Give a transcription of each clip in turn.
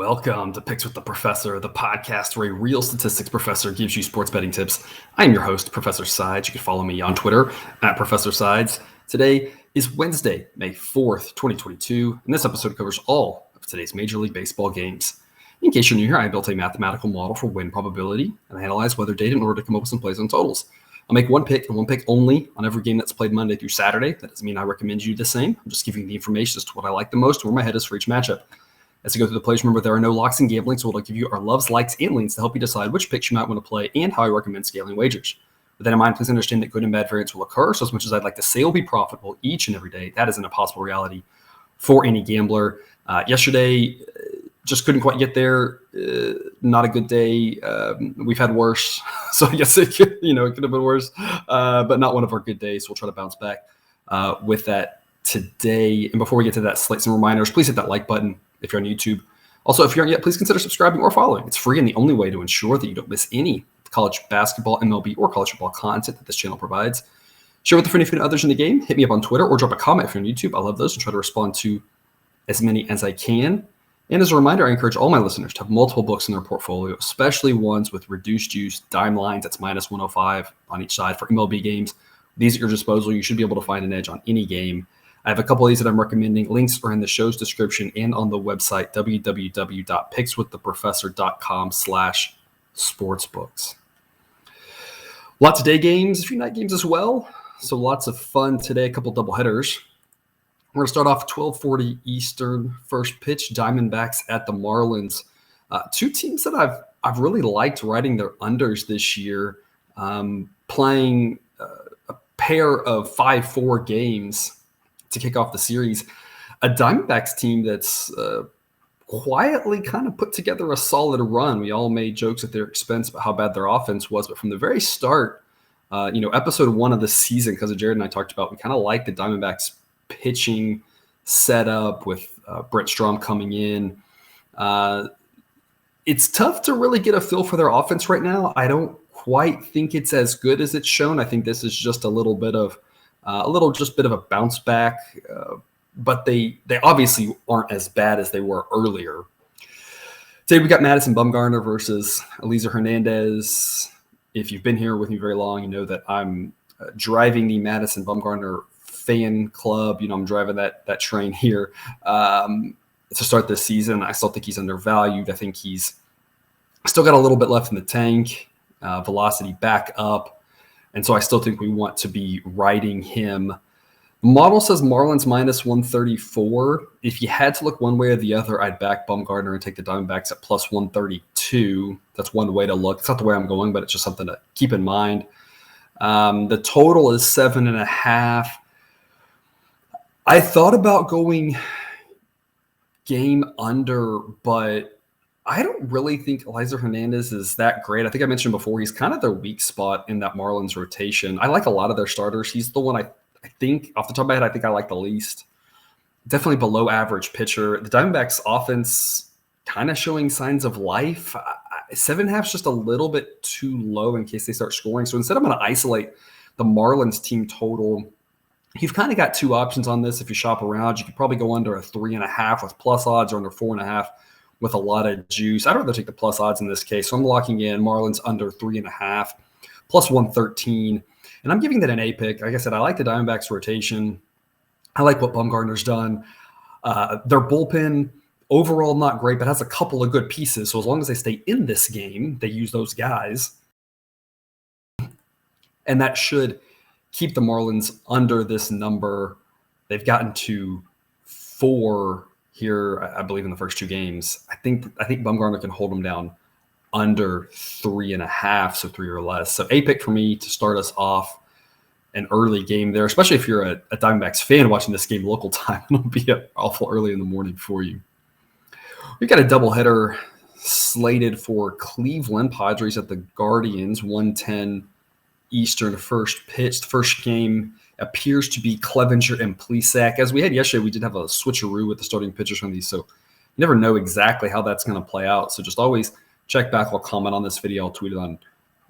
Welcome to Picks with the Professor, the podcast where a real statistics professor gives you sports betting tips. I'm your host, Professor Sides. You can follow me on Twitter at Professor Sides. Today is Wednesday, May 4th, 2022, and this episode covers all of today's Major League Baseball games. In case you're new here, I built a mathematical model for win probability, and I analyze weather data in order to come up with some plays on totals. I'll make one pick and one pick only on every game that's played Monday through Saturday. That doesn't mean I recommend you do the same. I'm just giving you the information as to what I like the most and where my head is for each matchup. As we go through the plays, remember there are no locks in gambling, so we'll give you our loves, likes, and leans to help you decide which picks you might want to play and how I recommend scaling wagers. With that in mind, please understand that good and bad variance will occur, so as much as I'd like to say will be profitable each and every day, that isn't a possible reality for any gambler. Yesterday, just couldn't quite get there. Not a good day. We've had worse, so I guess it could have been worse, but not one of our good days. So we'll try to bounce back with that today. And before we get to that, some reminders. Please hit that like button if you're on YouTube. Also, if you aren't yet, please consider subscribing or following. It's free and the only way to ensure that you don't miss any college basketball, MLB, or college football content that this channel provides. Share with a friend if you know others in the game. Hit me up on Twitter or drop a comment if you're on YouTube. I love those and try to respond to as many as I can. And as a reminder, I encourage all my listeners to have multiple books in their portfolio, especially ones with reduced use, dime lines. That's minus 105 on each side for MLB games. These at your disposal. You should be able to find an edge on any game. I have a couple of these that I'm recommending. Links are in the show's description and on the website, www.pickswiththeprofessor.com/sportsbooks. Lots of day games, a few night games as well. So lots of fun today, a couple double headers. We're going to start off 12:40 Eastern. First pitch, Diamondbacks at the Marlins. Two teams that I've really liked riding their unders this year, playing a pair of 5-4 games to kick off the series. A Diamondbacks team that's quietly kind of put together a solid run. We all made jokes at their expense about how bad their offense was, but from the very start, episode 1 of the season, because Jared and I talked about, we kind of like the Diamondbacks pitching setup with Brett Strom coming in. It's tough to really get a feel for their offense right now. I don't quite think it's as good as it's shown. I think this is just a little bit of a bounce back, but they obviously aren't as bad as they were earlier. Today we got Madison Bumgarner versus Eliezer Hernandez. If you've been here with me very long, you know that I'm driving the Madison Bumgarner fan club. I'm driving that train here to start this season. I still think he's undervalued. I think he's still got a little bit left in the tank, velocity back up. And so I still think we want to be riding him. The model says Marlins minus 134. If you had to look one way or the other, I'd back Bumgarner and take the Diamondbacks at plus 132. That's one way to look. It's not the way I'm going, but it's just something to keep in mind. The total is 7.5. I thought about going game under, but I don't really think Eliezer Hernandez is that great. I think I mentioned before, he's kind of their weak spot in that Marlins rotation. I like a lot of their starters. He's the one I think, off the top of my head, I think I like the least. Definitely below average pitcher. The Diamondbacks offense kind of showing signs of life. 7.5 is just a little bit too low in case they start scoring. So instead, I'm going to isolate the Marlins team total. You've kind of got two options on this. If you shop around, you could probably go under a 3.5 with plus odds or under 4.5 with a lot of juice. I'd rather take the plus odds in this case. So I'm locking in Marlins under 3.5, plus 113. And I'm giving that an A pick. Like I said, I like the Diamondbacks rotation. I like what Bumgarner's done. Their bullpen, overall not great, but has a couple of good pieces. So as long as they stay in this game, they use those guys. And that should keep the Marlins under this number. They've gotten to 4 here, I believe, in the first 2 games. I think Bumgarner can hold them down under 3.5, so 3 or less. So A pick for me to start us off an early game there, especially if you're a Diamondbacks fan watching this game local time. It'll be awful early in the morning for you. We've got a doubleheader slated for Cleveland. Padres at the Guardians, 1:10 Eastern first pitch. The first game appears to be Clevenger and Plesac. As we had yesterday, we did have a switcheroo with the starting pitchers from these, so you never know exactly how that's going to play out. So just always check back. I'll comment on this video. I'll tweet it out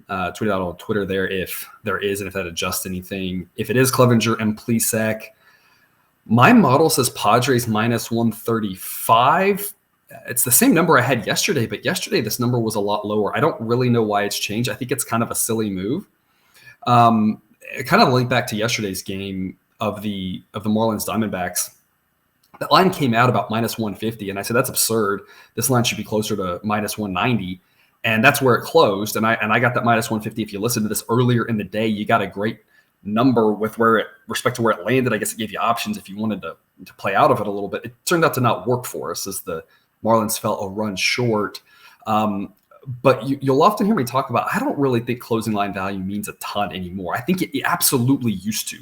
on Twitter there if there is, and if that adjusts anything. If it is Clevenger and Plesac, my model says Padres minus 135. It's the same number I had yesterday, but yesterday this number was a lot lower. I don't really know why it's changed. I think it's kind of a silly move. It kind of linked back to yesterday's game of the Marlins Diamondbacks. That line came out about minus 150, and I said that's absurd. This line should be closer to minus 190, and that's where it closed. And I got that minus 150. If you listened to this earlier in the day, you got a great number with respect to where it landed. I guess it gave you options if you wanted to play out of it a little bit. It turned out to not work for us as the Marlins fell a run short. But you'll often hear me talk about, I don't really think closing line value means a ton anymore. I think it absolutely used to.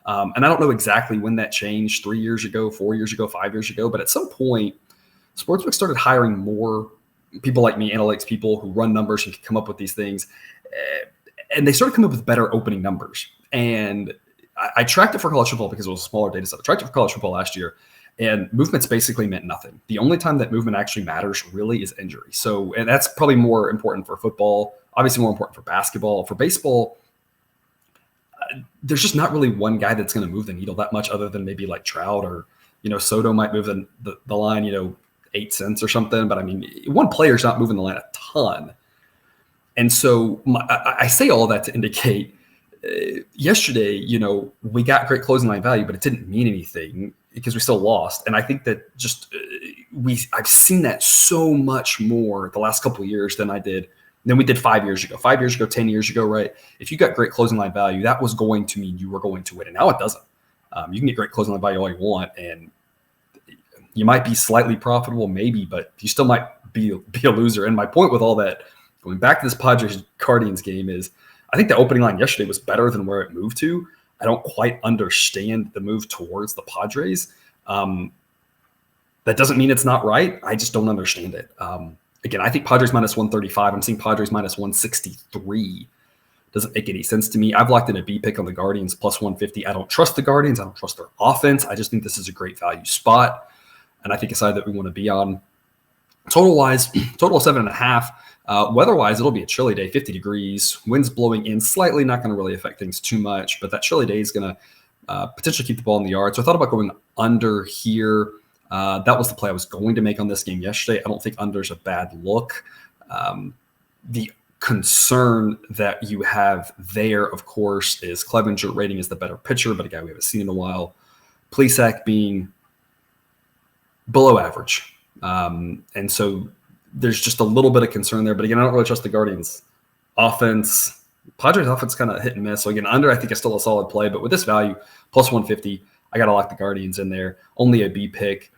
And I don't know exactly when that changed, 3 years ago, 4 years ago, 5 years ago. But at some point, sportsbooks started hiring more people like me, analytics people who run numbers and can come up with these things. And they started coming up with better opening numbers. And I tracked it for college football because it was a smaller data set. I tracked it for college football last year. And movements basically meant nothing. The only time that movement actually matters really is injury. So, and that's probably more important for football, obviously more important for basketball. For baseball, there's just not really one guy that's going to move the needle that much other than maybe like Trout or, Soto might move the line, 8 cents or something. But I mean, one player's not moving the line a ton. And so I say all that to indicate yesterday, we got great closing line value, but it didn't mean anything because we still lost. And I think that just I've seen that so much more the last couple of years than we did 5 years ago. 5 years ago, 10 years ago, right? If you got great closing line value, that was going to mean you were going to win. And now it doesn't. You can get great closing line value all you want, and you might be slightly profitable, maybe, but you still might be a loser. And my point with all that, going back to this Padres Guardians game, is I think the opening line yesterday was better than where it moved to. I don't quite understand the move towards the Padres. That doesn't mean it's not right. I just don't understand it. Again, I think Padres minus 135. I'm seeing Padres minus 163. Doesn't make any sense to me. I've locked in a B pick on the Guardians plus 150. I don't trust the Guardians. I don't trust their offense. I just think this is a great value spot. And I think a side that we want to be on. Total 7.5. Weather-wise, it'll be a chilly day, 50 degrees, winds blowing in slightly, not going to really affect things too much, but that chilly day is going to potentially keep the ball in the yard. So I thought about going under here. That was the play I was going to make on this game yesterday. I don't think under is a bad look. The concern that you have there, of course, is Clevenger rating is the better pitcher, but a guy we haven't seen in a while. Plesac being below average. And so there's just a little bit of concern there. But again, I don't really trust the Guardians offense. Padres offense kind of hit and miss. So again, under I think is still a solid play. But with this value, plus 150, I got to lock the Guardians in there. Only a B pick.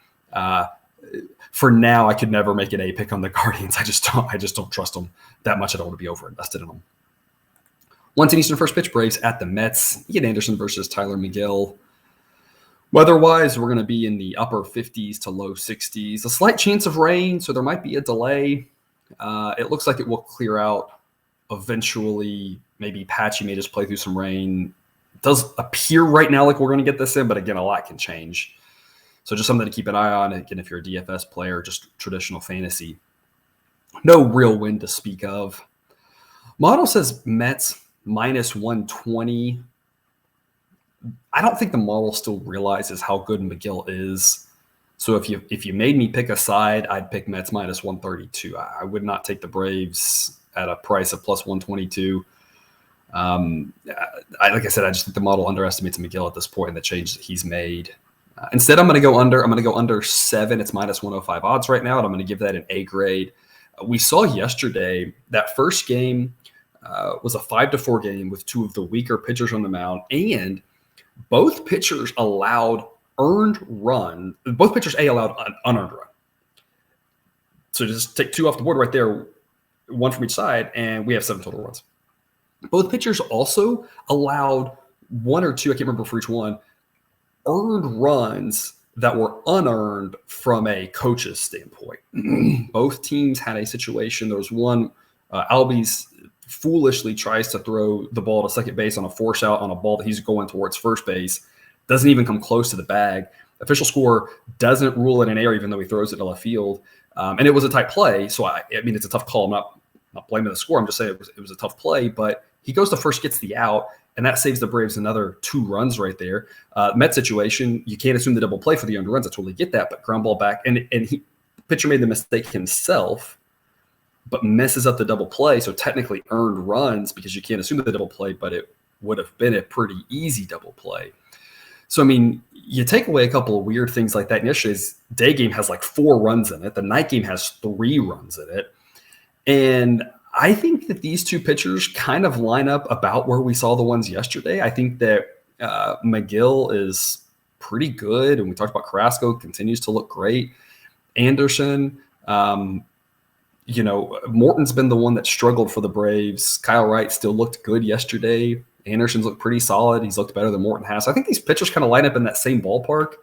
For now, I could never make an A pick on the Guardians. I just don't trust them that much. I don't want to be over invested in them. 1:10 Eastern first pitch, Braves at the Mets. Ian Anderson versus Tyler McGill. Weather-wise, we're going to be in the upper 50s to low 60s. A slight chance of rain, so there might be a delay. It looks like it will clear out eventually. Maybe patchy may just play through some rain. It does appear right now like we're going to get this in, but again, a lot can change. So just something to keep an eye on. Again, if you're a DFS player, just traditional fantasy. No real win to speak of. Model says Mets minus 120. I don't think the model still realizes how good McGill is. So if you made me pick a side, I'd pick Mets minus 132. I would not take the Braves at a price of plus 122. Like I said, I just think the model underestimates McGill at this point and the change that he's made. Instead, I'm going to go under. I'm going to go under 7. It's minus 105 odds right now, and I'm going to give that an A grade. We saw yesterday that first game was a 5-4 game with two of the weaker pitchers on the mound, and both pitchers allowed earned run. Both pitchers allowed an unearned run. So just take 2 off the board right there, 1 from each side, and we have 7 total runs. Both pitchers also allowed 1 or 2, I can't remember for each one, earned runs that were unearned from a coach's standpoint. Both teams had a situation. There was one, Albies foolishly tries to throw the ball to second base on a force out on a ball that he's going towards first base. Doesn't even come close to the bag. Official score doesn't rule it an error, even though he throws it to left field. And it was a tight play. So, I mean, it's a tough call. I'm not blaming the score. I'm just saying it was a tough play. But he goes to first, gets the out, and that saves the Braves another 2 runs right there. Met situation, you can't assume the double play for the earned runs. I totally get that. But ground ball back. And pitcher made the mistake himself, but messes up the double play. So technically earned runs because you can't assume the double play, but it would have been a pretty easy double play. So, I mean, you take away a couple of weird things like that. And yesterday's day game has like 4 runs in it. The night game has 3 runs in it. And I think that these two pitchers kind of line up about where we saw the ones yesterday. I think that McGill is pretty good. And we talked about Carrasco, continues to look great. Anderson, Morton's been the one that struggled for the Braves. Kyle Wright still looked good yesterday. Anderson's looked pretty solid. He's looked better than Morton has. So I think these pitchers kind of line up in that same ballpark.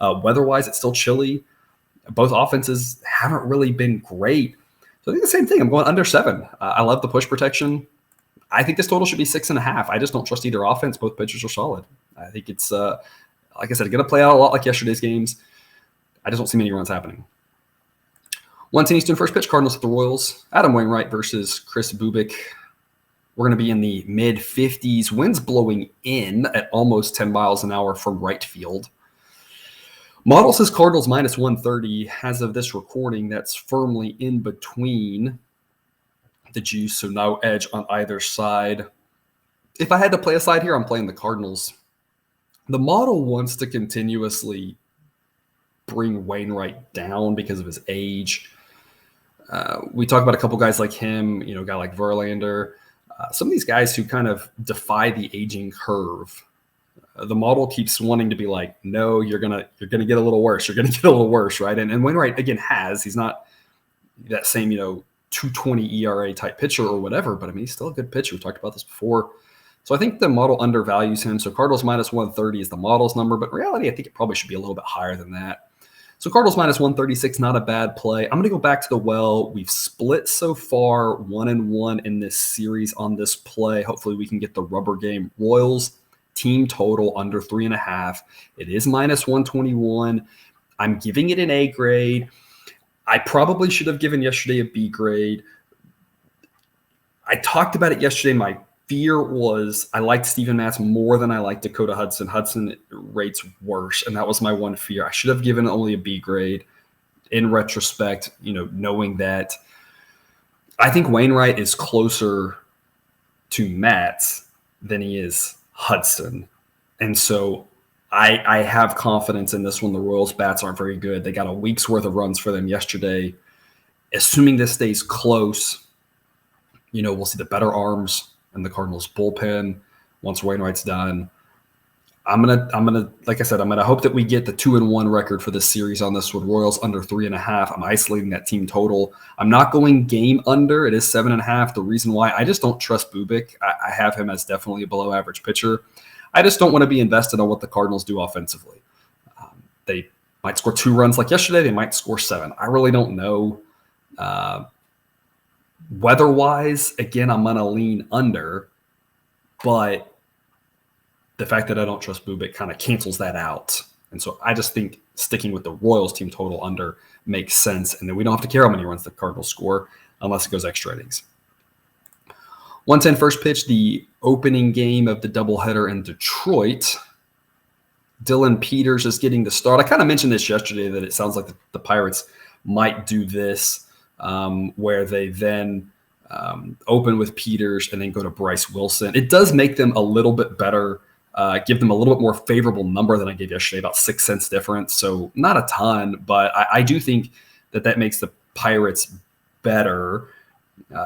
Weather-wise, it's still chilly. Both offenses haven't really been great. So I think the same thing. I'm going under 7. I love the push protection. I think this total should be 6.5. I just don't trust either offense. Both pitchers are solid. I think it's, like I said, going to play out a lot like yesterday's games. I just don't see many runs happening. 1:10 Eastern, first pitch, Cardinals at the Royals. Adam Wainwright versus Chris Bubik. We're going to be in the mid-50s. Winds blowing in at almost 10 miles an hour from right field. Model says Cardinals minus 130. As of this recording, that's firmly in between the juice, so no edge on either side. If I had to play a side here, I'm playing the Cardinals. The model wants to continuously bring Wainwright down because of his age. We talk about a couple guys like him, a guy like Verlander. Some of these guys who kind of defy the aging curve. The model keeps wanting to be like, no, you're gonna get a little worse. You're gonna get a little worse, right? And Wainwright again he's not that same 2.20 ERA type pitcher or whatever, but I mean he's still a good pitcher. We talked about this before. So I think the model undervalues him. So Cardinals minus 130 is the model's number, but in reality, I think it probably should be a little bit higher than that. So Cardinals minus 136, not a bad play. I'm going to go back to the well. We've split so far 1-1 in this series on this play. Hopefully we can get the rubber game. Royals team total under 3.5. It is minus 121. I'm giving it an A grade. I probably should have given yesterday a B grade. I talked about it yesterday. My fear was I liked Steven Matz more than I liked Dakota Hudson. Hudson rates worse, and that was my one fear. I should have given only a B grade. In retrospect, knowing that I think Wainwright is closer to Matz than he is Hudson. And so I have confidence in this one. The Royals' bats aren't very good. They got a week's worth of runs for them yesterday. Assuming this stays close, we'll see the better arms and the Cardinals bullpen once Wainwright's done. I'm gonna like I said, I'm gonna hope that we get the 2-1 record for this series on this one. Royals under 3.5. I'm isolating that team total. I'm not going game under. It is 7.5. The reason why, I just don't trust Bubik. I have him as definitely a below average pitcher. I just don't want to be invested on what the Cardinals do offensively. They might score 2 runs like yesterday. They might score 7. I really don't know. Weather-wise, again, I'm going to lean under, but the fact that I don't trust Bubik kind of cancels that out. And so I just think sticking with the Royals team total under makes sense, and then we don't have to care how many runs the Cardinals score unless it goes extra innings. 1:10 first pitch, the opening game of the doubleheader in Detroit. Dylan Peters is getting the start. I kind of mentioned this yesterday that it sounds like the Pirates might do this. Where they then open with Peters and then go to Bryce Wilson. It does make them a little bit better, give them a little bit more favorable number than I gave yesterday, about 6 cents difference. So not a ton, but I do think that makes the Pirates better.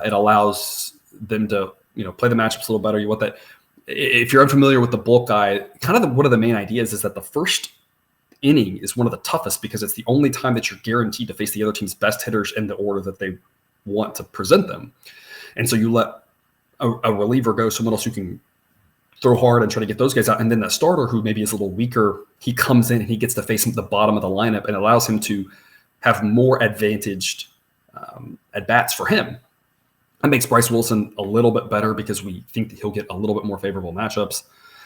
It allows them to play the matchups a little better. You want that. If you're unfamiliar with the bulk guy, kind of one of the main ideas is that the first inning is one of the toughest because it's the only time that you're guaranteed to face the other team's best hitters in the order that they want to present them. And so you let a reliever go, someone else who can throw hard and try to get those guys out. And then the starter, who maybe is a little weaker, he comes in and he gets to face the bottom of the lineup and allows him to have more advantaged at-bats for him. That makes Bryce Wilson a little bit better because we think that he'll get a little bit more favorable matchups.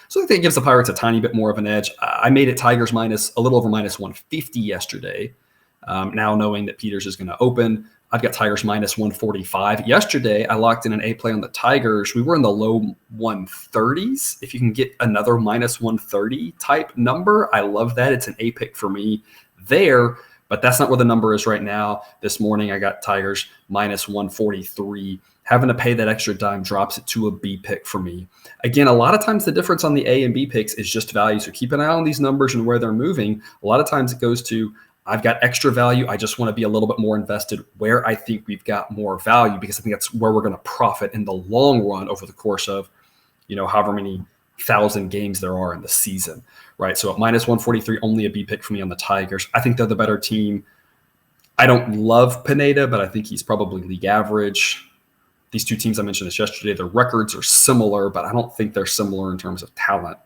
So I think it gives the Pirates a tiny bit more of an edge. I made it Tigers a little over minus 150 yesterday. Now knowing that Peters is going to open, I've got Tigers minus 145. Yesterday, I locked in an A play on the Tigers. We were in the low 130s. If you can get another minus 130 type number, I love that. It's an A pick for me there. But that's not where the number is right now. This morning, I got Tigers minus 143. Having to pay that extra dime drops it to a B pick for me. Again, a lot of times the difference on the A and B picks is just value. So keep an eye on these numbers and where they're moving. A lot of times it goes to, I've got extra value. I just want to be a little bit more invested where I think we've got more value, because I think that's where we're going to profit in the long run over the course of, however many thousand games there are in the season, right? So at minus 143, only a B pick for me on the Tigers. I think they're the better team. I don't love Pineda, but I think he's probably league average. These two teams, I mentioned this yesterday, their records are similar, but I don't think they're similar in terms of talent.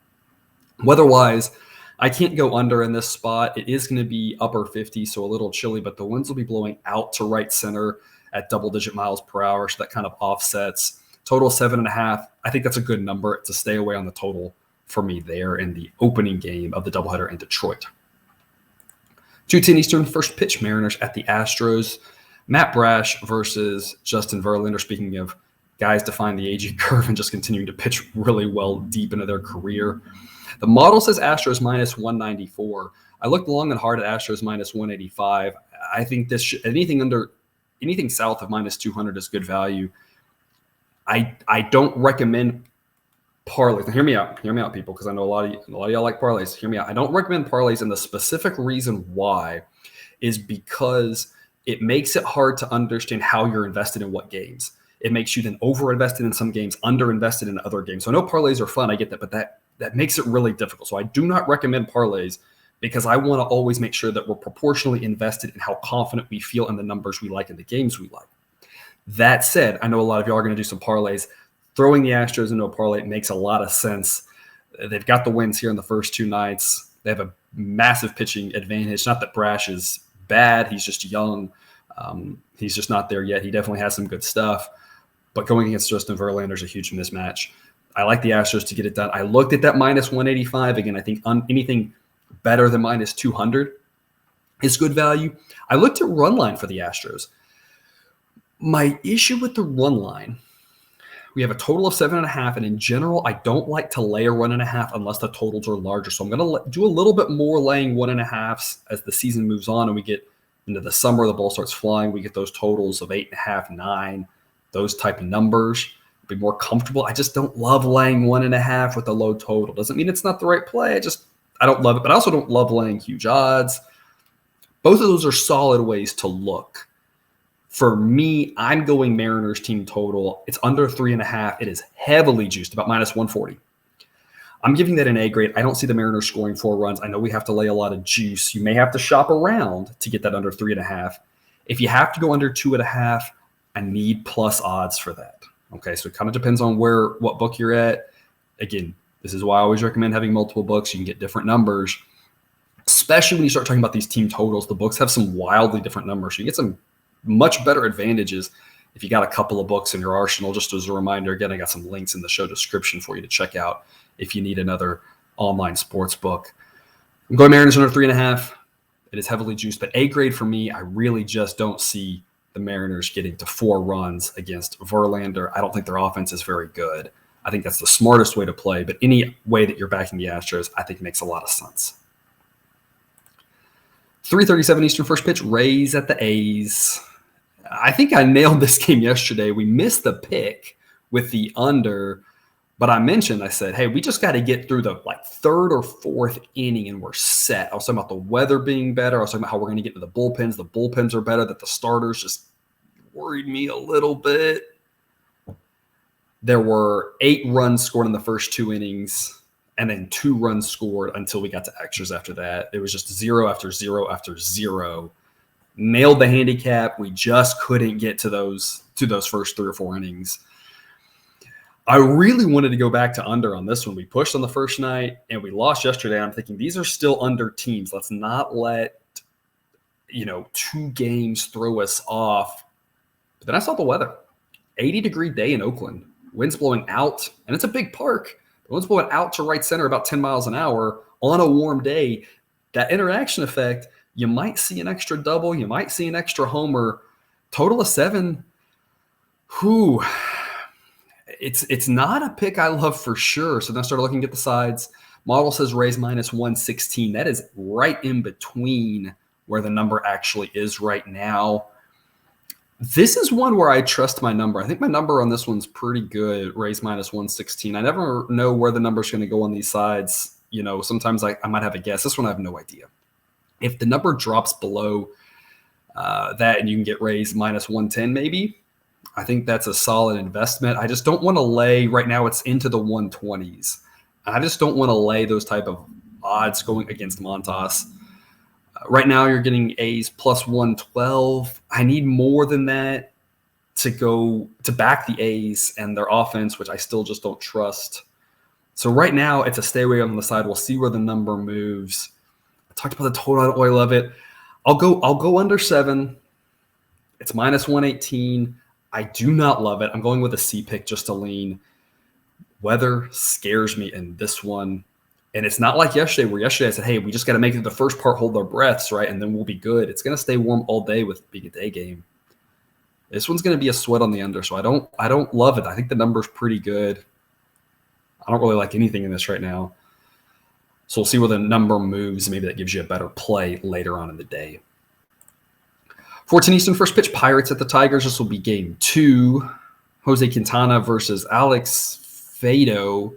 Weather-wise, I can't go under in this spot. It is going to be upper 50s, so a little chilly, but the winds will be blowing out to right center at double-digit miles per hour, so that kind of offsets. Total 7.5. I think that's a good number to stay away on the total for me there in the opening game of the doubleheader in Detroit. 2:10 Eastern, first pitch, Mariners at the Astros. Matt Brash versus Justin Verlander. Speaking of guys defying the aging curve and just continuing to pitch really well deep into their career. The model says Astros minus 194. I looked long and hard at Astros minus 185. I think this anything south of minus 200 is good value. I don't recommend parlays. Now, hear me out, people, because I know a lot of y'all like parlays. Hear me out. I don't recommend parlays, and the specific reason why is because it makes it hard to understand how you're invested in what games. It makes you then over-invested in some games, under-invested in other games. So I know parlays are fun, I get that, but that makes it really difficult. So I do not recommend parlays, because I want to always make sure that we're proportionally invested in how confident we feel in the numbers we like and the games we like. That said, I know a lot of y'all are going to do some parlays. Throwing the Astros into a parlay makes a lot of sense. They've got the wins here in the first two nights. They have a massive pitching advantage. Not that Brash is bad. He's just young. He's just not there yet. He definitely has some good stuff. But going against Justin Verlander is a huge mismatch. I like the Astros to get it done. I looked at that minus 185. Again, I think anything better than minus 200 is good value. I looked at run line for the Astros. My issue with the run line, we have a total of 7.5, and in general, I don't like to lay a 1.5 unless the totals are larger. So I'm going to do a little bit more laying 1.5s as the season moves on and we get into the summer, the ball starts flying. We get those totals of 8.5, 9, those type of numbers. Be more comfortable. I just don't love laying 1.5 with a low total. Doesn't mean it's not the right play. I don't love it, but I also don't love laying huge odds. Both of those are solid ways to look. For me, I'm going Mariners team total. It's under 3.5. It is heavily juiced, about minus 140. I'm giving that an A grade. I don't see the Mariners scoring 4 runs. I know we have to lay a lot of juice. You may have to shop around to get that under 3.5. If you have to go under 2.5, I need plus odds for that. Okay, so it kind of depends on what book you're at. Again, this is why I always recommend having multiple books. You can get different numbers, especially when you start talking about these team totals. The books have some wildly different numbers. So you get some much better advantages if you got a couple of books in your arsenal. Just as a reminder, again, I got some links in the show description for you to check out if you need another online sports book. I'm going Mariners under 3.5. It is heavily juiced, but A grade for me. I really just don't see the Mariners getting to 4 runs against Verlander. I don't think their offense is very good. I think that's the smartest way to play, but any way that you're backing the Astros, I think makes a lot of sense. 3:37 Eastern, first pitch, Rays at the A's. I think I nailed this game yesterday. We missed the pick with the under, but I said, hey, we just got to get through the third or fourth inning and we're set. I was talking about the weather being better. I was talking about how we're going to get to the bullpens. The bullpens are better, that the starters just worried me a little bit. There were 8 runs scored in the first 2 innings and then 2 runs scored until we got to extras after that. It was just 0 after 0 after 0. Nailed the handicap. We just couldn't get to those first 3 or 4 innings. I really wanted to go back to under on this one. We pushed on the first night and we lost yesterday. I'm thinking these are still under teams. Let's not let 2 games throw us off. But then I saw the weather. 80-degree day in Oakland. Winds blowing out, and it's a big park. The wind's blowing out to right center about 10 miles an hour on a warm day. That interaction effect, you might see an extra double. You might see an extra homer. Total of 7. Whew. It's not a pick I love for sure. So then I started looking at the sides. Model says Rays minus 116. That is right in between where the number actually is right now. This is one where I trust my number. I think my number on this one's pretty good, Rays -116. I never know where the number's going to go on these sides. Sometimes I might have a guess. This one I have no idea. If the number drops below that and you can get Rays -110 maybe, I think that's a solid investment. I just don't want to lay, right now it's into the 120s. I just don't want to lay those type of odds going against Montas. Right now you're getting A's +112. I need more than that to back the A's and their offense, which I still just don't trust. So right now it's a stay away on the side. We'll see where the number moves. I talked about the total oil of it. I'll go under 7. It's -118. I do not love it. I'm going with a C pick just to lean. Weather scares me in this one. And it's not like yesterday, where yesterday I said, hey, we just got to make it to the first part, hold our breaths, right? And then we'll be good. It's going to stay warm all day with being a day game. This one's going to be a sweat on the under, so I don't love it. I think the number's pretty good. I don't really like anything in this right now. So we'll see where the number moves. Maybe that gives you a better play later on in the day. 14 Eastern, first pitch, Pirates at the Tigers. This will be game 2. Jose Quintana versus Alex Fado.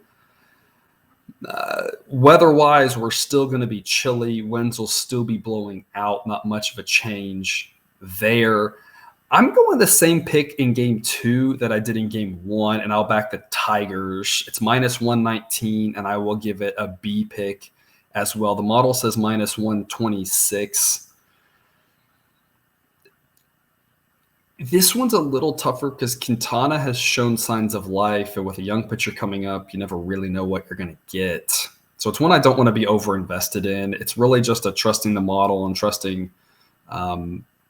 Weather-wise, we're still going to be chilly. Winds will still be blowing out. Not much of a change there. I'm going the same pick in game 2 that I did in game 1, and I'll back the Tigers. It's -119, and I will give it a B pick as well. The model says -126. This one's a little tougher because Quintana has shown signs of life, and with a young pitcher coming up, you never really know what you're going to get. So it's one I don't want to be over-invested in. It's really just a trusting the model and trusting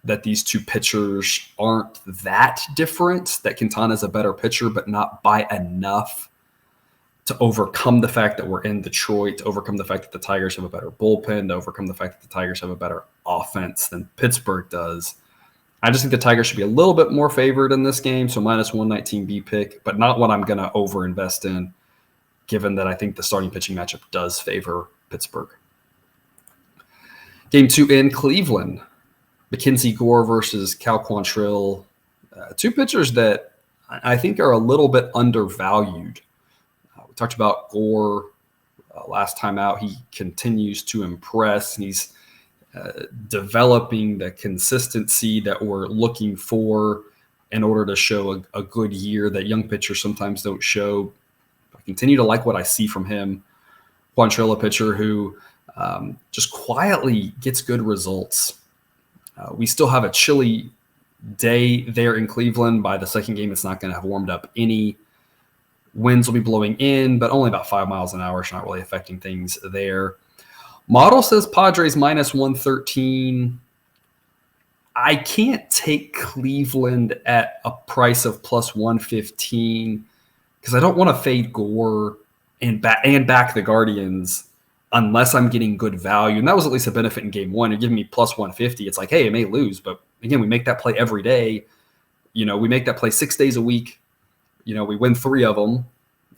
that these two pitchers aren't that different, that Quintana's a better pitcher, but not by enough to overcome the fact that we're in Detroit, to overcome the fact that the Tigers have a better bullpen, to overcome the fact that the Tigers have a better offense than Pittsburgh does. I just think the Tigers should be a little bit more favored in this game, so -119 B pick, but not what I'm going to over-invest in, given that I think the starting pitching matchup does favor Pittsburgh. Game 2 in Cleveland. Mackenzie Gore versus Cal Quantrill. Two pitchers that I think are a little bit undervalued. We talked about Gore last time out. He continues to impress, and he's developing the consistency that we're looking for in order to show a good year that young pitchers sometimes don't show. I continue to like what I see from him. Quantrill, a pitcher who just quietly gets good results. We still have a chilly day there in Cleveland. By the second game, it's not going to have warmed up any. Winds will be blowing in, but only about 5 miles an hour. It's not really affecting things there. Model says Padres -113. I can't take Cleveland at a price of +115 because I don't want to fade Gore and back the Guardians unless I'm getting good value. And that was at least a benefit in game 1. You're giving me +150. It's like, hey, it may lose, but again, we make that play every day. We make that play 6 days a week. We win 3 of them.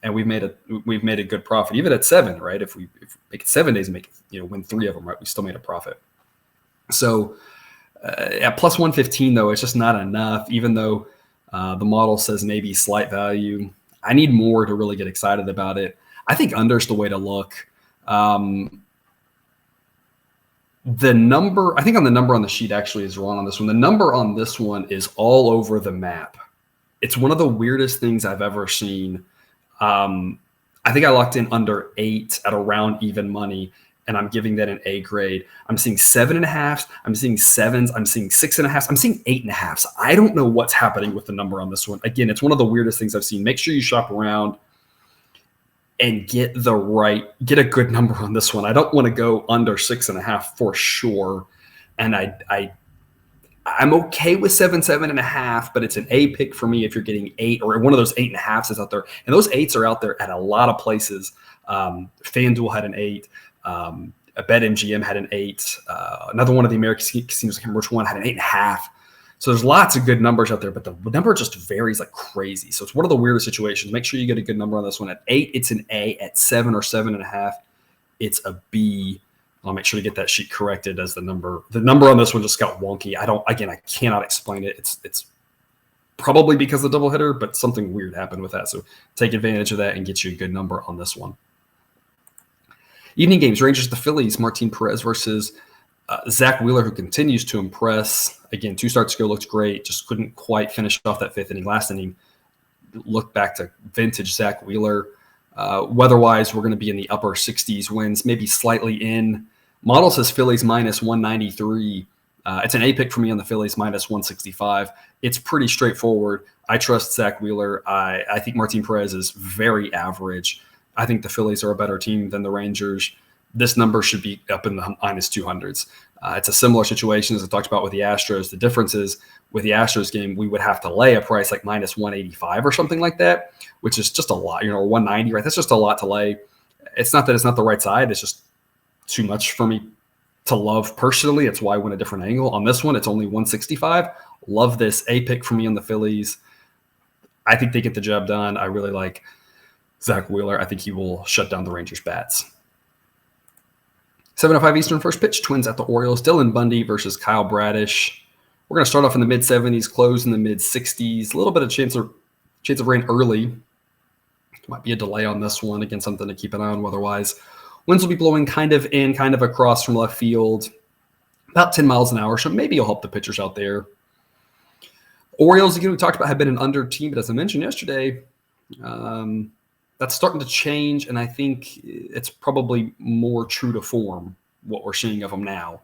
And we've made a good profit, even at 7, right? If we make it 7 days and win 3 of them, right? We still made a profit. So at +115 though, it's just not enough. Even though the model says maybe slight value, I need more to really get excited about it. I think under's the way to look. The number, I think on the number on the sheet actually is wrong on this one. The number on this one is all over the map. It's one of the weirdest things I've ever seen. I think I locked in under 8 at around even money, and I'm giving that an A grade. I'm seeing 7.5s. I'm seeing 7s. I'm seeing 6.5s. I'm seeing 8.5s. I don't know what's happening with the number on this one. Again, it's one of the weirdest things I've seen. Make sure you shop around and get a good number on this one. I don't want to go under 6.5 for sure. And I'm okay with 7.5, but it's an A pick for me if you're getting 8 or one of those 8.5s is out there. And those 8s are out there at a lot of places. FanDuel had an 8. BetMGM had an 8. Another one of the American casinos, I can't remember which one, had an 8.5. So there's lots of good numbers out there, but the number just varies like crazy. So it's one of the weirdest situations. Make sure you get a good number on this one. At 8, it's an A. At 7 or 7.5, it's a B. I'll make sure to get that sheet corrected as the number. The number on this one just got wonky. I cannot explain it. It's probably because of the doubleheader, but something weird happened with that. So take advantage of that and get you a good number on this one. Evening games, Rangers, the Phillies, Martin Perez versus Zach Wheeler, who continues to impress. Again, 2 starts ago looked great, just couldn't quite finish off that 5th inning. Last inning, look back to vintage Zach Wheeler. Weather-wise, we're going to be in the upper 60s winds, maybe slightly in. Model says Phillies minus 193. It's an A pick for me on the Phillies minus 165. It's pretty straightforward. I trust Zach Wheeler. I think Martin Perez is very average. I think the Phillies are a better team than the Rangers. This number should be up in the minus 200s. It's a similar situation as I talked about with the Astros. The difference is with the Astros game, we would have to lay a price like minus 185 or something like that, which is just a lot, or 190, right? That's just a lot to lay. It's not that it's not the right side. It's just too much for me to love personally. It's why I went a different angle. On this one, it's only 165. Love this A pick for me on the Phillies. I think they get the job done. I really like Zach Wheeler. I think he will shut down the Rangers' bats. 7:05 Eastern, first pitch, Twins at the Orioles. Dylan Bundy versus Kyle Bradish. We're going to start off in the mid-70s, close in the mid-60s. A little bit of chance of rain early. Might be a delay on this one. Again, something to keep an eye on weather-wise. Winds will be blowing kind of in, kind of across from left field. About 10 miles an hour, so maybe you'll help the pitchers out there. Orioles, again, we talked about, have been an under team, but as I mentioned yesterday, that's starting to change, and I think it's probably more true to form, what we're seeing of them now,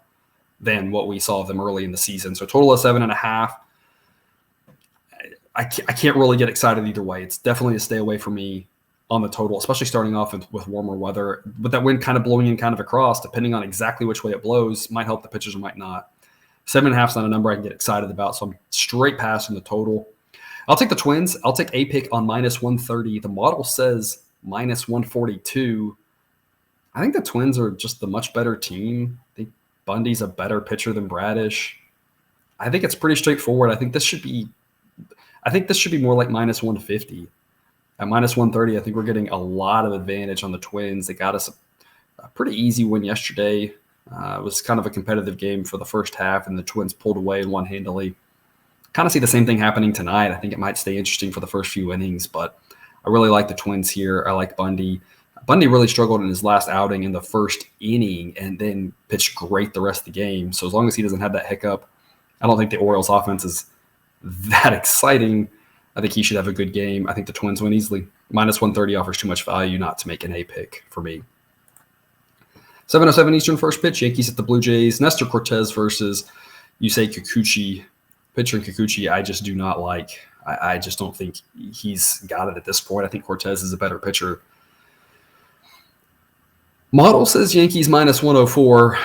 than what we saw of them early in the season. So a total of 7.5. I can't really get excited either way. It's definitely a stay away for me on the total, especially starting off with warmer weather. But that wind kind of blowing in kind of across, depending on exactly which way it blows, might help the pitchers or might not. 7.5 is not a number I can get excited about, so I'm straight passing the total. I'll take the Twins. I'll take a pick on minus 130. The model says minus 142. I think the Twins are just the much better team. I think Bundy's a better pitcher than Bradish. I think it's pretty straightforward. I think this should be more like minus 150. At minus 130, I think we're getting a lot of advantage on the Twins. They got us a pretty easy win yesterday. It was kind of a competitive game for the first half, and the Twins pulled away and won handily. Kind of see the same thing happening tonight. I think it might stay interesting for the first few innings, but I really like the Twins here. I like Bundy. Bundy really struggled in his last outing in the first inning and then pitched great the rest of the game. So as long as he doesn't have that hiccup, I don't think the Orioles offense is that exciting. I think he should have a good game. I think the Twins win easily. Minus 130 offers too much value not to make an A pick for me. 7:07 Eastern, first pitch, Yankees at the Blue Jays. Nestor Cortez versus Yusei Kikuchi. Pitcher in Kikuchi, I just do not like. I just don't think he's got it at this point. I think Cortez is a better pitcher. Model says Yankees minus 104.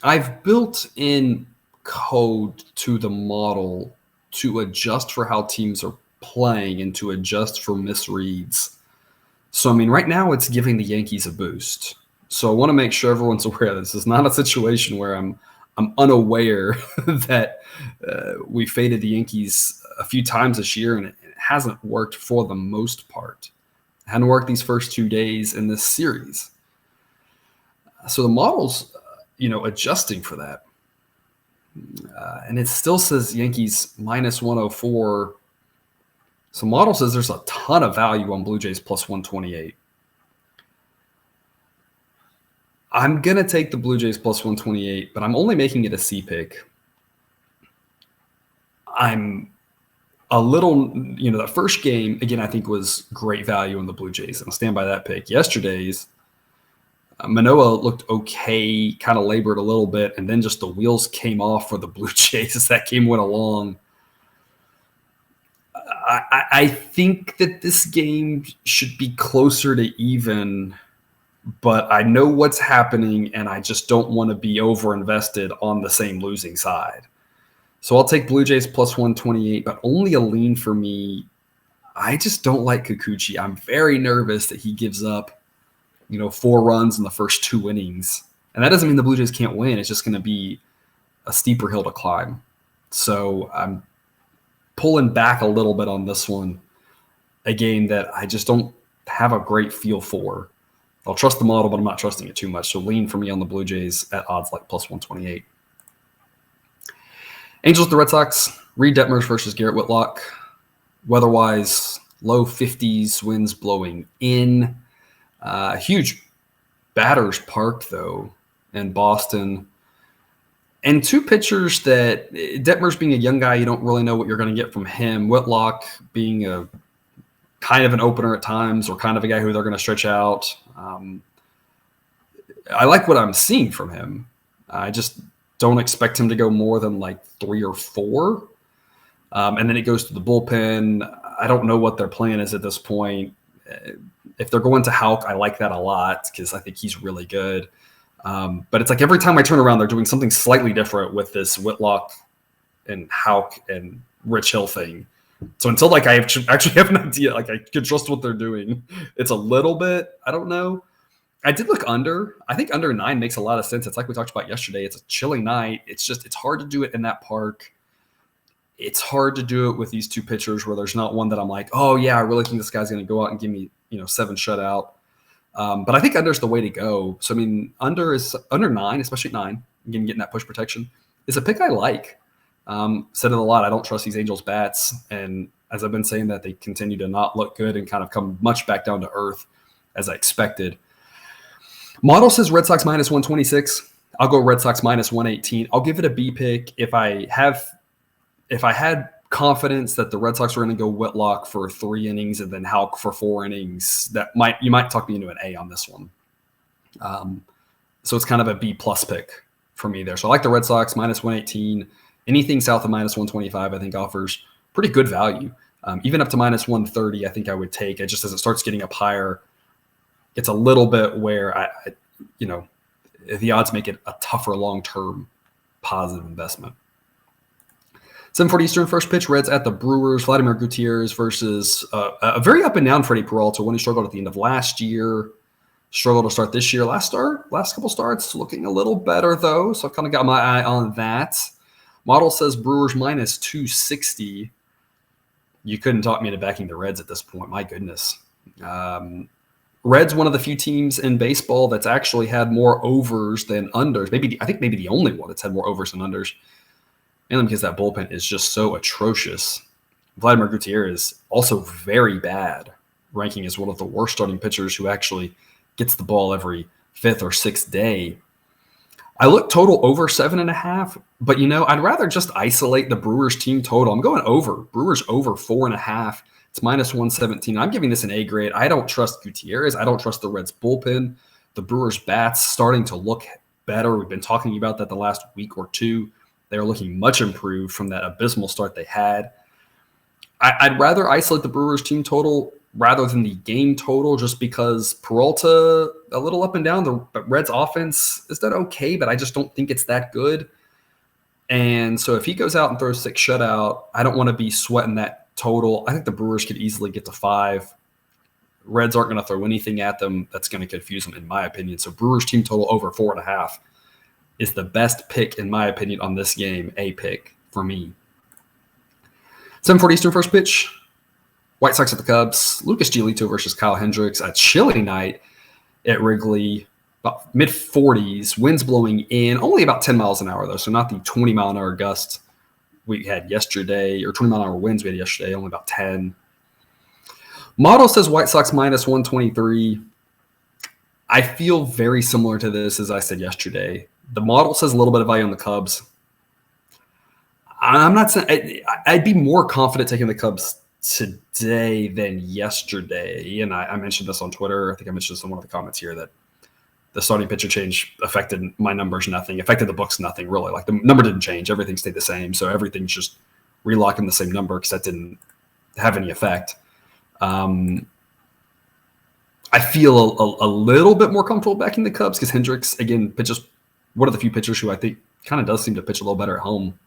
I've built in code to the model to adjust for how teams are playing and to adjust for misreads. So, I mean, right now it's giving the Yankees a boost. So I want to make sure everyone's aware this is not a situation where I'm unaware that we faded the Yankees a few times this year, and it hasn't worked for the most part. It hadn't worked these first 2 days in this series. So the model's, adjusting for that. And it still says Yankees minus 104. So model says there's a ton of value on Blue Jays plus 128. I'm going to take the Blue Jays plus 128, but I'm only making it a C pick. I'm a little, that first game, again, I think was great value on the Blue Jays, and I'll stand by that pick. Yesterday's, Manoah looked okay, kind of labored a little bit, and then just the wheels came off for the Blue Jays as that game went along. I think that this game should be closer to even, but I know what's happening, and I just don't want to be over-invested on the same losing side. So I'll take Blue Jays plus 128, but only a lean for me. I just don't like Kikuchi. I'm very nervous that he gives up, 4 runs in the first 2 innings. And that doesn't mean the Blue Jays can't win. It's just going to be a steeper hill to climb. So I'm pulling back a little bit on this one, a game that I just don't have a great feel for. I'll trust the model, but I'm not trusting it too much. So lean for me on the Blue Jays at odds like plus 128. Angels, the Red Sox. Reed Detmers versus Garrett Whitlock. Weather-wise, low 50s, winds blowing in. Huge batter's park, though, in Boston. And two pitchers that Detmers being a young guy, you don't really know what you're going to get from him. Whitlock being a kind of an opener at times, or kind of a guy who they're going to stretch out. I like what I'm seeing from him. I just don't expect him to go more than like 3 or 4. And then it goes to the bullpen. I don't know what their plan is at this point. If they're going to Houck, I like that a lot because I think he's really good. But it's like every time I turn around, they're doing something slightly different with this Whitlock and Houck and Rich Hill thing. So until like I actually have an idea, like I can trust what they're doing, it's a little bit, I don't know. I did look under. I think under 9 makes a lot of sense. It's like we talked about yesterday. It's a chilly night. It's hard to do it in that park. It's hard to do it with these two pitchers where there's not one that I'm like, oh yeah, I really think this guy's going to go out and give me, 7 shutout. But I think under's the way to go. So, I mean, under 9, especially 9, again, getting that push protection is a pick I like. Said it a lot. I don't trust these Angels bats. And as I've been saying that, they continue to not look good and kind of come much back down to earth as I expected. Model says Red Sox minus 126. I'll go Red Sox minus 118. I'll give it a B pick if I had confidence that the Red Sox were going to go Whitlock for 3 innings and then Houck for 4 innings. You might talk me into an A on this one. So it's kind of a B plus pick for me there. So I like the Red Sox minus 118. Anything south of minus 125, I think offers pretty good value. Even up to minus 130, I think I would take it. Just as it starts getting up higher, it's a little bit where the odds make it a tougher long-term positive investment. 7:40 Eastern, first pitch, Reds at the Brewers. Vladimir Gutierrez versus a very up and down Freddie Peralta, one who struggled at the end of last year, struggled to start this year. Last couple starts, looking a little better, though, so I've kind of got my eye on that. Model says Brewers minus 260. You couldn't talk me into backing the Reds at this point. My goodness. Reds, one of the few teams in baseball that's actually had more overs than unders. I think maybe the only one that's had more overs than unders. Mainly because that bullpen is just so atrocious. Vladimir Gutierrez also very bad, ranking as one of the worst starting pitchers who actually gets the ball every 5th or 6th day. I look total over 7.5, but I'd rather just isolate the Brewers team total. I'm going over. Brewers over 4.5. It's minus 117. I'm giving this an A grade. I don't trust Gutierrez. I don't trust the Reds bullpen. The Brewers bats starting to look better. We've been talking about that the last week or two. They're looking much improved from that abysmal start they had. I'd rather isolate the Brewers team total rather than the game total, just because Peralta, a little up and down. The Reds offense is that okay, but I just don't think it's that good. And so if he goes out and throws 6 shutout, I don't want to be sweating that total. I think the Brewers could easily get to 5. Reds aren't going to throw anything at them that's going to confuse them, in my opinion. So Brewers team total over 4.5 is the best pick, in my opinion, on this game. A pick for me. 7:40 Eastern, first pitch. White Sox at the Cubs. Lucas Giolito versus Kyle Hendricks. A chilly night at Wrigley. About mid-40s. Winds blowing in. Only about 10 miles an hour, though. So not the 20-mile-an-hour gusts we had yesterday. Or 20-mile-an-hour winds we had yesterday. Only about 10. Model says White Sox minus 123. I feel very similar to this as I said yesterday. The model says a little bit of value on the Cubs. I'm not saying I'd be more confident taking the Cubs today than yesterday. And I mentioned this on Twitter. I think I mentioned this in one of the comments here that the starting pitcher change affected my numbers nothing, affected the books nothing really. Like the number didn't change. Everything stayed the same. So everything's just relocking the same number because that didn't have any effect. I feel a little bit more comfortable backing the Cubs because Hendricks, again, pitches one of the few pitchers who I think kind of does seem to pitch a little better at home.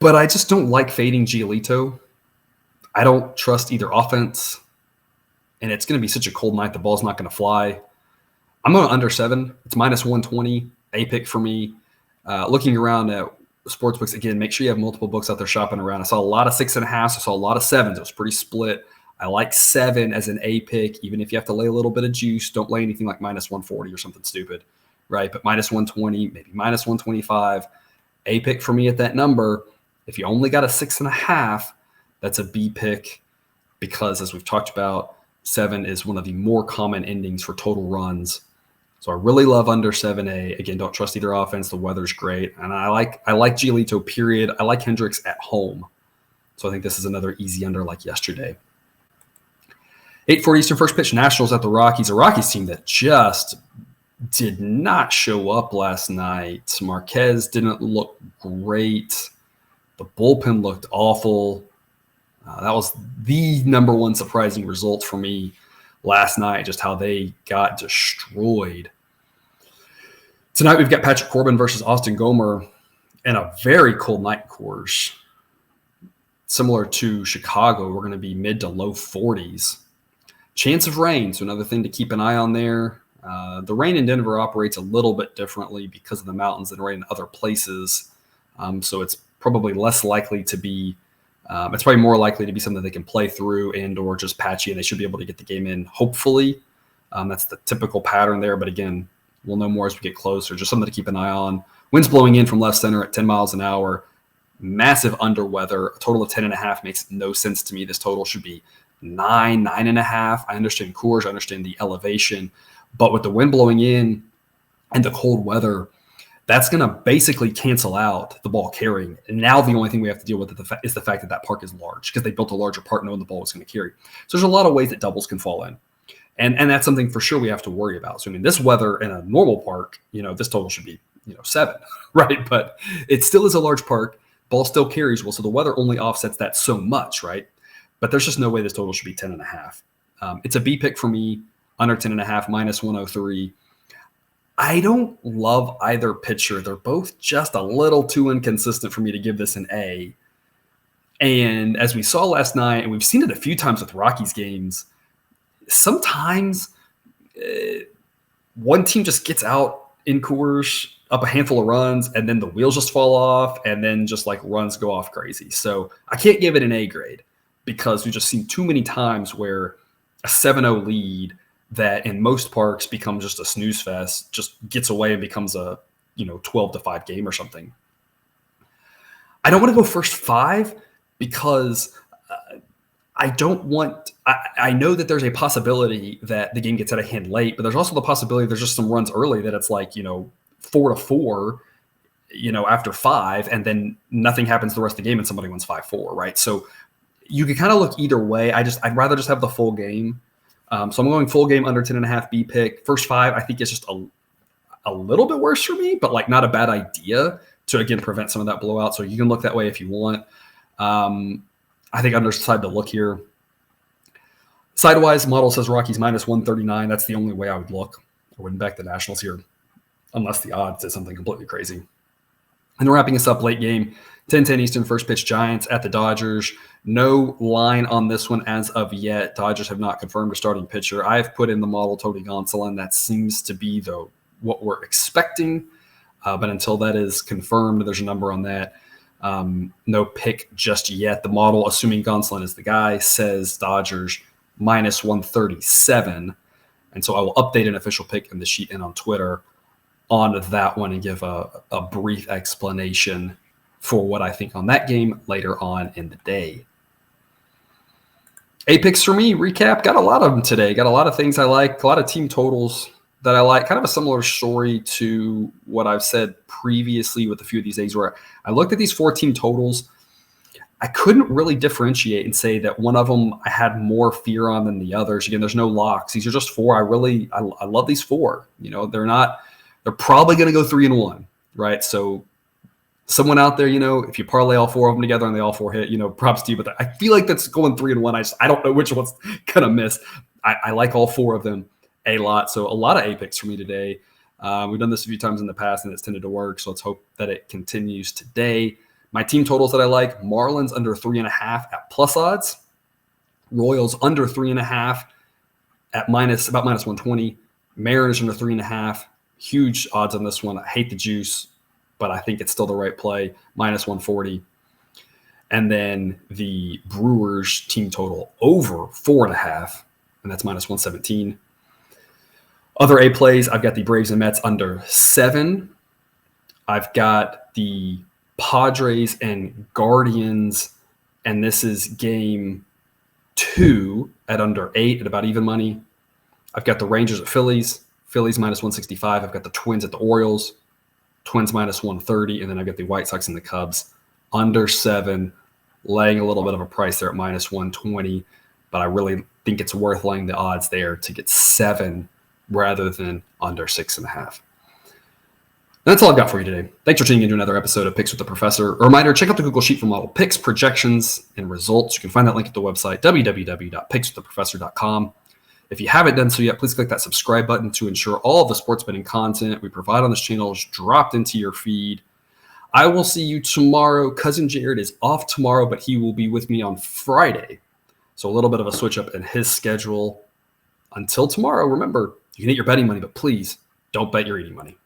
But I just don't like fading Giolito. I don't trust either offense. And it's going to be such a cold night, the ball's not going to fly. I'm going under 7. It's minus 120, A pick for me. Looking around at sports books, again, make sure you have multiple books out there shopping around. I saw a lot of 6.5s. I saw a lot of 7s. It was pretty split. I like 7 as an A pick, even if you have to lay a little bit of juice. Don't lay anything like minus 140 or something stupid, right? But minus 120, maybe minus 125. A pick for me at that number. If you only got a 6.5, that's a B pick because, as we've talked about, 7 is one of the more common endings for total runs. So I really love under 7A. Again, don't trust either offense. The weather's great. And I like Giolito, period. I like Hendricks at home. So I think this is another easy under like yesterday. 8:40 Eastern first pitch, Nationals at the Rockies. A Rockies team that just did not show up last night. Marquez didn't look great. The bullpen looked awful. That was the number one surprising result for me last night, just how they got destroyed. Tonight we've got Patrick Corbin versus Austin Gomer in a very cold night course. Similar to Chicago, we're going to be mid to low 40s. Chance of rain, so another thing to keep an eye on there. The rain in Denver operates a little bit differently because of the mountains than rain in other places. So it's probably less likely to be it's probably more likely to be something they can play through and or just patchy, and they should be able to get the game in, hopefully. That's the typical pattern there. But again, we'll know more as we get closer. Just something to keep an eye on. Winds blowing in from left center at 10 miles an hour. Massive under weather. A total of 10.5 makes no sense to me. This total should be 9.5. I understand Coors. I understand the elevation. But with the wind blowing in and the cold weather, that's going to basically cancel out the ball carrying. And now the only thing we have to deal with is the fact that that park is large because they built a larger park knowing the ball was going to carry. So there's a lot of ways that doubles can fall in. And that's something for sure we have to worry about. So, I mean, this weather in a normal park, this total should be, 7, right? But it still is a large park. Ball still carries well. So the weather only offsets that so much, right? But there's just no way this total should be 10.5. It's a B pick for me, under 10.5, minus 103. I don't love either pitcher. They're both just a little too inconsistent for me to give this an A. And as we saw last night, and we've seen it a few times with Rockies games, sometimes one team just gets out in Coors, up a handful of runs, and then the wheels just fall off, and then just like runs go off crazy. So I can't give it an A grade because we've just seen too many times where a 7-0 lead that in most parks becomes just a snooze fest, just gets away and becomes a 12-5 game or something. I don't want to go first 5 because I don't want – I know that there's a possibility that the game gets out of hand late, but there's also the possibility there's just some runs early that it's like 4-4 after 5, and then nothing happens the rest of the game and somebody wins 5-4, right? So you can kind of look either way. I'd rather just have the full game. So I'm going full game under 10.5 B pick. First 5, I think it's just a little bit worse for me, but like not a bad idea to, again, prevent some of that blowout. So you can look that way if you want. I think under's the side to look here. Sidewise, model says Rockies minus 139. That's the only way I would look. I wouldn't back the Nationals here unless the odds did something completely crazy. And wrapping us up, late game, 10:10 Eastern, first pitch, Giants at the Dodgers. No line on this one as of yet. Dodgers have not confirmed a starting pitcher. I have put in the model Tony Gonsolin. That seems to be what we're expecting. But until that is confirmed, there's a number on that. No pick just yet. The model, assuming Gonsolin is the guy, says Dodgers minus 137. And so I will update an official pick in the sheet and on Twitter on that one and give a brief explanation for what I think on that game later on in the day. A picks for me, recap, got a lot of them today. Got a lot of things I like, a lot of team totals that I like. Kind of a similar story to what I've said previously with a few of these days where I looked at these 4 team totals. I couldn't really differentiate and say that one of them I had more fear on than the others. Again, there's no locks. These are just 4. I love these 4. They're probably going to go 3-1, right? So someone out there, if you parlay all 4 of them together and they all 4 hit, props to you. But I feel like that's going 3-1. I don't know which one's going to miss. I like all 4 of them a lot. So a lot of A picks for me today. We've done this a few times in the past and it's tended to work. So let's hope that it continues today. My team totals that I like, Marlins under 3.5 at plus odds. Royals under 3.5 at about minus 120. Mariners under 3.5. Huge odds on this one. I hate the juice, but I think it's still the right play, minus 140. And then the Brewers team total over 4.5, and that's minus 117. Other A plays, I've got the Braves and Mets under 7. I've got the Padres and Guardians, and this is game 2 at under 8 at about even money. I've got the Rangers at Phillies minus 165. I've got the Twins at the Orioles, Twins minus 130, and then I've got the White Sox and the Cubs under 7, laying a little bit of a price there at minus 120, but I really think it's worth laying the odds there to get 7 rather than under 6.5. That's all I've got for you today. Thanks for tuning into another episode of Picks with the Professor. A reminder, check out the Google Sheet for model picks, projections, and results. You can find that link at the website, www.pickswiththeprofessor.com. If you haven't done so yet, please click that subscribe button to ensure all of the sports betting content we provide on this channel is dropped into your feed. I will see you tomorrow. Cousin Jared is off tomorrow, but he will be with me on Friday. So a little bit of a switch up in his schedule. Until tomorrow, remember, you can eat your betting money, but please don't bet your eating money.